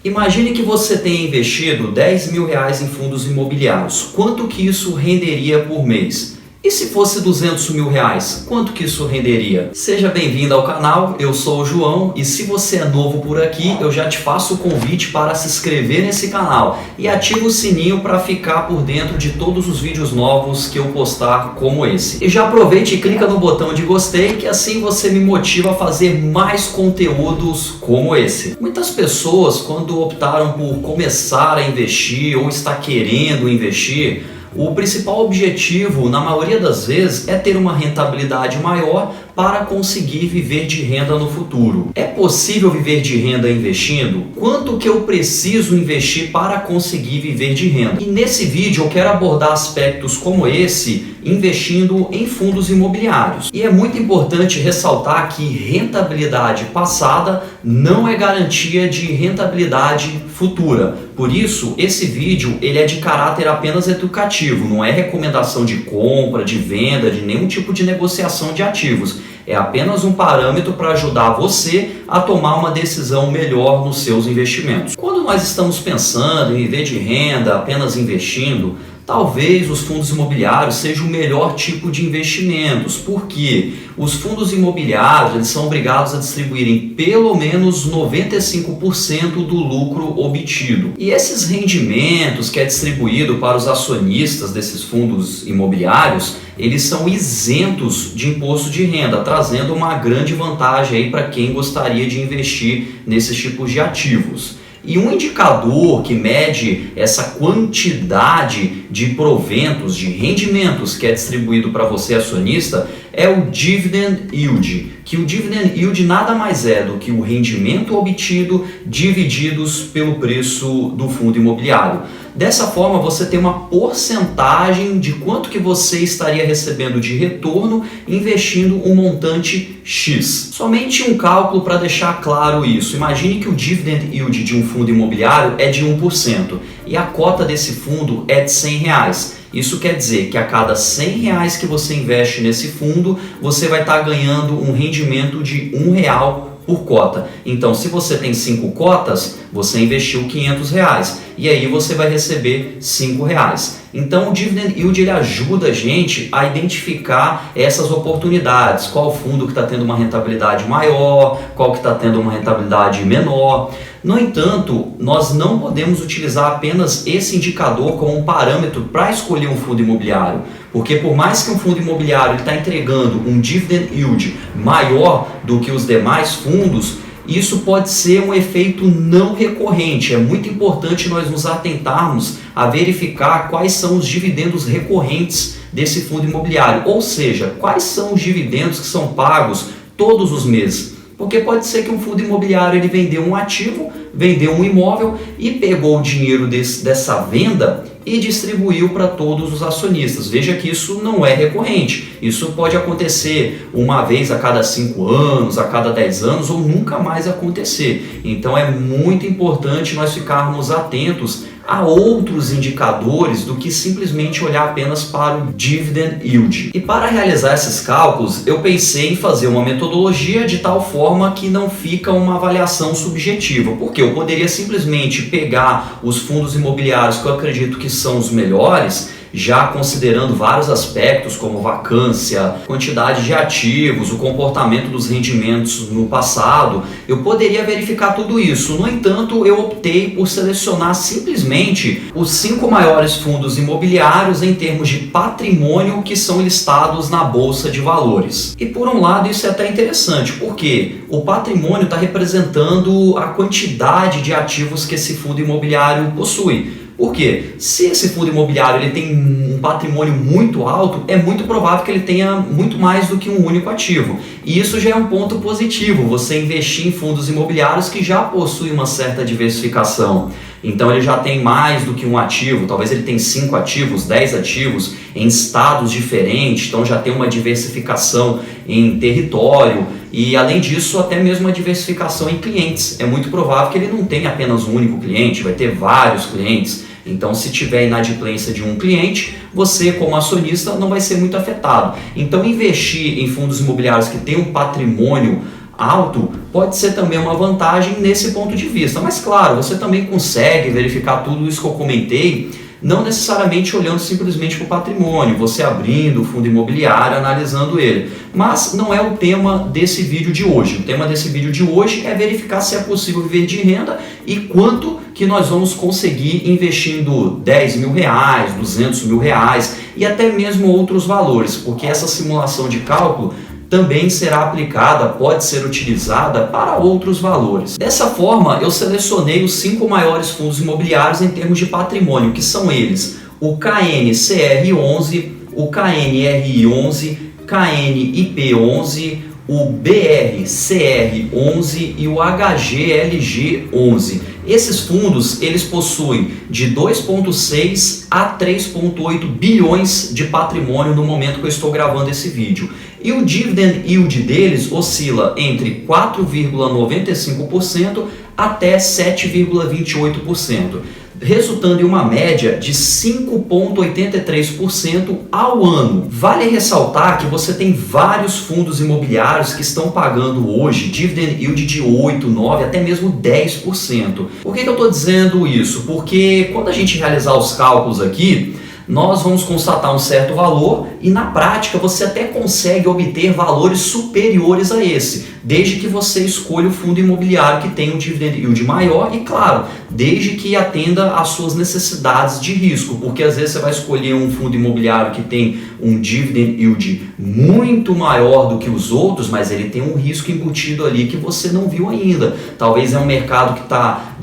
Imagine que você tenha investido R$ 10.000 em fundos imobiliários. Quanto que isso renderia por mês? E se fosse R$ 200.000, quanto que isso renderia? Seja bem-vindo ao canal, eu sou o João e se você é novo por aqui, eu já te faço o convite para se inscrever nesse canal e ativa o sininho para ficar por dentro de todos os vídeos novos que eu postar como esse. E já aproveite e clica no botão de gostei, que assim você me motiva a fazer mais conteúdos como esse. Muitas pessoas, quando optaram por começar a investir ou está querendo investir, o principal objetivo, na maioria das vezes, é ter uma rentabilidade maior para conseguir viver de renda no futuro. É possível viver de renda investindo? Quanto que eu preciso investir para conseguir viver de renda? E nesse vídeo eu quero abordar aspectos como esse, investindo em fundos imobiliários. E é muito importante ressaltar que rentabilidade passada não é garantia de rentabilidade futura. Por isso, esse vídeo ele é de caráter apenas educativo, não é recomendação de compra, de venda, de nenhum tipo de negociação de ativos. É apenas um parâmetro para ajudar você a tomar uma decisão melhor nos seus investimentos. Quando nós estamos pensando em viver de renda, apenas investindo, talvez os fundos imobiliários sejam o melhor tipo de investimentos, porque os fundos imobiliários eles são obrigados a distribuírem pelo menos 95% do lucro obtido. E esses rendimentos que é distribuído para os acionistas desses fundos imobiliários, eles são isentos de imposto de renda, trazendo uma grande vantagem aí para quem gostaria de investir nesses tipos de ativos. E um indicador que mede essa quantidade de proventos, de rendimentos que é distribuído para você acionista é o Dividend Yield, que o Dividend Yield nada mais é do que o rendimento obtido divididos pelo preço do fundo imobiliário. Dessa forma você tem uma porcentagem de quanto que você estaria recebendo de retorno investindo um montante X. Somente um cálculo para deixar claro isso. Imagine que o Dividend Yield de um fundo imobiliário é de 1% e a cota desse fundo é de R$100. Isso quer dizer que a cada R$100 que você investe nesse fundo, você vai estar ganhando um rendimento de R$1 por cota. Então, se você tem 5 cotas, você investiu R$500 e aí você vai receber R$5. Então, o Dividend Yield ele ajuda a gente a identificar essas oportunidades. Qual fundo que está tendo uma rentabilidade maior, qual que está tendo uma rentabilidade menor. No entanto, nós não podemos utilizar apenas esse indicador como um parâmetro para escolher um fundo imobiliário, porque por mais que um fundo imobiliário está entregando um dividend yield maior do que os demais fundos, isso pode ser um efeito não recorrente. É muito importante nós nos atentarmos a verificar quais são os dividendos recorrentes desse fundo imobiliário, ou seja, quais são os dividendos que são pagos todos os meses. Porque pode ser que um fundo imobiliário ele vendeu um ativo, vendeu um imóvel e pegou o dinheiro dessa venda e distribuiu para todos os acionistas. Veja que isso não é recorrente. Isso pode acontecer uma vez a cada 5 anos, a cada 10 anos ou nunca mais acontecer. Então é muito importante nós ficarmos atentos a outros indicadores do que simplesmente olhar apenas para o Dividend Yield. E para realizar esses cálculos, eu pensei em fazer uma metodologia de tal forma que não fica uma avaliação subjetiva, porque eu poderia simplesmente pegar os fundos imobiliários que eu acredito que são os melhores, já considerando vários aspectos como vacância, quantidade de ativos, o comportamento dos rendimentos no passado, eu poderia verificar tudo isso. No entanto, eu optei por selecionar simplesmente os 5 maiores fundos imobiliários em termos de patrimônio que são listados na Bolsa de Valores. E por um lado isso é até interessante, porque o patrimônio está representando a quantidade de ativos que esse fundo imobiliário possui. Por quê? Se esse fundo imobiliário ele tem um patrimônio muito alto, é muito provável que ele tenha muito mais do que um único ativo. E isso já é um ponto positivo, você investir em fundos imobiliários que já possuem uma certa diversificação. Então ele já tem mais do que um ativo, talvez ele tenha 5 ativos, 10 ativos em estados diferentes, então já tem uma diversificação em território e além disso até mesmo uma diversificação em clientes. É muito provável que ele não tenha apenas um único cliente, vai ter vários clientes. Então, se tiver inadimplência de um cliente, você como acionista não vai ser muito afetado. Então, investir em fundos imobiliários que têm um patrimônio alto pode ser também uma vantagem nesse ponto de vista. Mas claro, você também consegue verificar tudo isso que eu comentei, não necessariamente olhando simplesmente para o patrimônio, você abrindo o fundo imobiliário, analisando ele. Mas não é o tema desse vídeo de hoje. O tema desse vídeo de hoje é verificar se é possível viver de renda e quanto que nós vamos conseguir investindo 10 mil reais, 200 mil reais e até mesmo outros valores, porque essa simulação de cálculo também será aplicada, pode ser utilizada para outros valores. Dessa forma, eu selecionei os 5 maiores fundos imobiliários em termos de patrimônio, que são eles: o KNCR11, o KNRI11, KNIP11, o BRCR11 e o HGLG11. Esses fundos, eles possuem de 2,6 a 3,8 bilhões de patrimônio no momento que eu estou gravando esse vídeo. E o dividend yield deles oscila entre 4,95% até 7,28%. Resultando em uma média de 5,83% ao ano. Vale ressaltar que você tem vários fundos imobiliários que estão pagando hoje dividend yield de 8%, 9%, até mesmo 10%. Por que eu estou dizendo isso? Porque quando a gente realizar os cálculos aqui, nós vamos constatar um certo valor e na prática você até consegue obter valores superiores a esse, desde que você escolha o fundo imobiliário que tem um dividend yield maior e, claro, desde que atenda às suas necessidades de risco, porque às vezes você vai escolher um fundo imobiliário que tem um dividend yield muito maior do que os outros, mas ele tem um risco embutido ali que você não viu ainda. Talvez é um mercado que está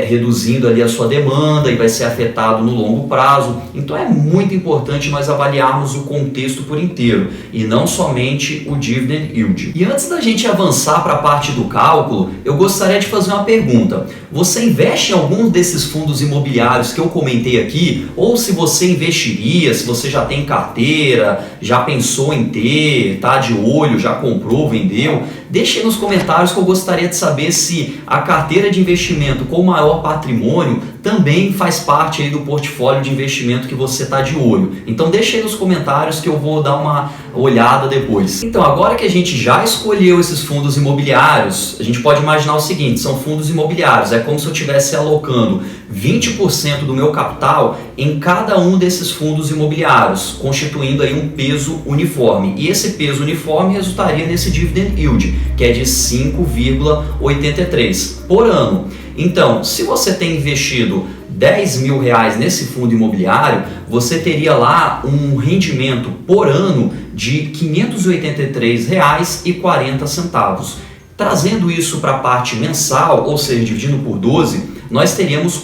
reduzindo ali a sua demanda e vai ser afetado no longo prazo. Então é muito importante nós avaliarmos o contexto por inteiro e não somente o dividend yield. E antes da gente avançar para a parte do cálculo, eu gostaria de fazer uma pergunta. Você investe em algum desses fundos imobiliários que eu comentei aqui? Ou se você investiria, se você já tem carteira, já pensou em ter, tá de olho, já comprou, vendeu? Deixe aí nos comentários que eu gostaria de saber se a carteira de investimento com maior patrimônio também faz parte aí do portfólio de investimento que você está de olho. Então deixa aí nos comentários que eu vou dar uma olhada depois. Então agora que a gente já escolheu esses fundos imobiliários, a gente pode imaginar o seguinte: são fundos imobiliários, é como se eu estivesse alocando 20% do meu capital em cada um desses fundos imobiliários, constituindo aí um peso uniforme. E esse peso uniforme resultaria nesse dividend yield, que é de 5,83 por ano. Então, se você tem investido 10 mil reais nesse fundo imobiliário, você teria lá um rendimento por ano de R$ 583,40. Trazendo isso para a parte mensal, ou seja, dividindo por 12, nós teríamos R$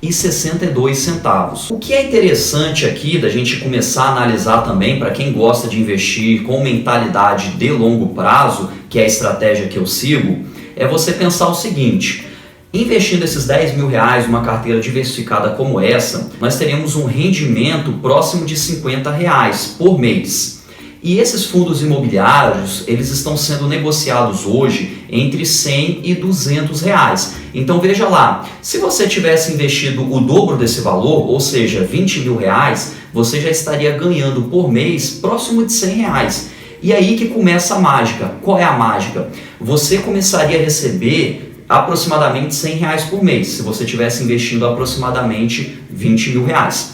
48,62. O que é interessante aqui da gente começar a analisar também para quem gosta de investir com mentalidade de longo prazo, que é a estratégia que eu sigo, é você pensar o seguinte: investindo esses 10 mil reais numa carteira diversificada como essa, nós teríamos um rendimento próximo de R$ 50 por mês. E esses fundos imobiliários, eles estão sendo negociados hoje entre 100 e 200 reais. Então veja lá, se você tivesse investido o dobro desse valor, ou seja, 20 mil reais, você já estaria ganhando por mês próximo de 100 reais. E aí que começa a mágica. Qual é a mágica? Você começaria a receber aproximadamente 100 reais por mês, se você estivesse investindo aproximadamente 20 mil reais.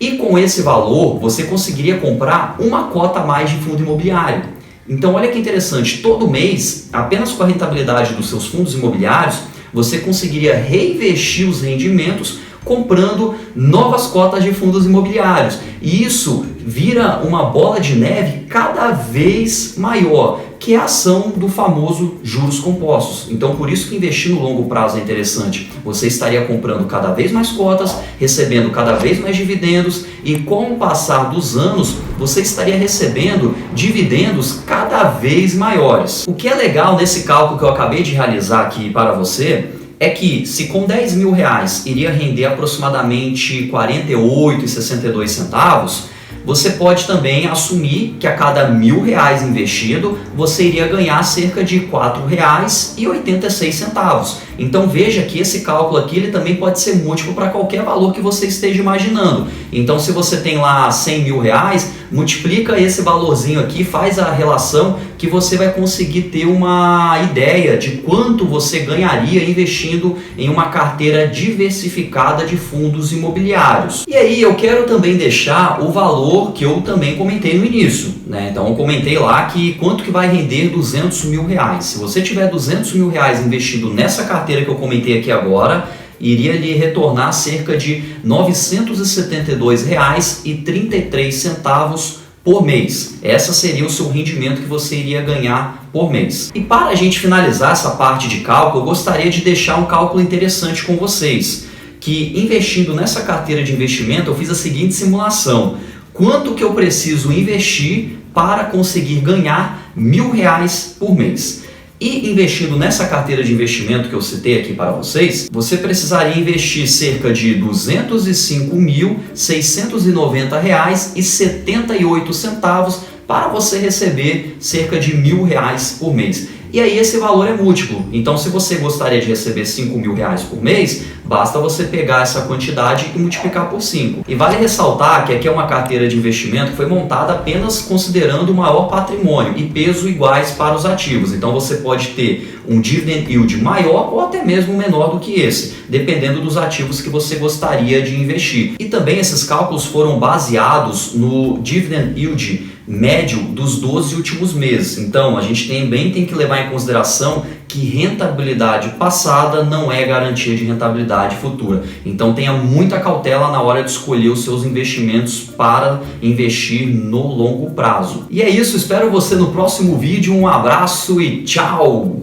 E com esse valor, você conseguiria comprar uma cota a mais de fundo imobiliário. Então olha que interessante, todo mês, apenas com a rentabilidade dos seus fundos imobiliários, você conseguiria reinvestir os rendimentos comprando novas cotas de fundos imobiliários. E isso vira uma bola de neve cada vez maior, que é a ação do famoso juros compostos. Então por isso que investir no longo prazo é interessante. Você estaria comprando cada vez mais cotas, recebendo cada vez mais dividendos e com o passar dos anos você estaria recebendo dividendos cada vez maiores. O que é legal nesse cálculo que eu acabei de realizar aqui para você é que se com 10 mil reais iria render aproximadamente R$ 48,62, você pode também assumir que a cada R$1.000 investido, você iria ganhar cerca de R$ 4,86. Então veja que esse cálculo aqui ele também pode ser múltiplo para qualquer valor que você esteja imaginando. Então se você tem lá 100 mil reais, multiplica esse valorzinho aqui, faz a relação que você vai conseguir ter uma ideia de quanto você ganharia investindo em uma carteira diversificada de fundos imobiliários. E aí eu quero também deixar o valor que eu também comentei no início, né? Então eu comentei lá que quanto que vai render 200 mil reais. Se você tiver 200 mil reais investido nessa carteira que eu comentei aqui agora, iria lhe retornar cerca de R$ 972,33 por mês. Essa seria o seu rendimento que você iria ganhar por mês. E para a gente finalizar essa parte de cálculo, eu gostaria de deixar um cálculo interessante com vocês, que investindo nessa carteira de investimento, eu fiz a seguinte simulação: quanto que eu preciso investir para conseguir ganhar R$ 1.000 por mês? E investindo nessa carteira de investimento que eu citei aqui para vocês, você precisaria investir cerca de R$ 205.690,78 para você receber cerca de R$ 1.000 por mês. E aí esse valor é múltiplo. Então, se você gostaria de receber R$ 5.000 por mês, basta você pegar essa quantidade e multiplicar por 5. E vale ressaltar que aqui é uma carteira de investimento que foi montada apenas considerando o maior patrimônio e peso iguais para os ativos. Então, você pode ter um dividend yield maior ou até mesmo menor do que esse, dependendo dos ativos que você gostaria de investir. E também esses cálculos foram baseados no dividend yield médio dos 12 últimos meses. Então, a gente também tem que levar em consideração que rentabilidade passada não é garantia de rentabilidade futura. Então, tenha muita cautela na hora de escolher os seus investimentos para investir no longo prazo. E é isso, espero você no próximo vídeo. Um abraço e tchau!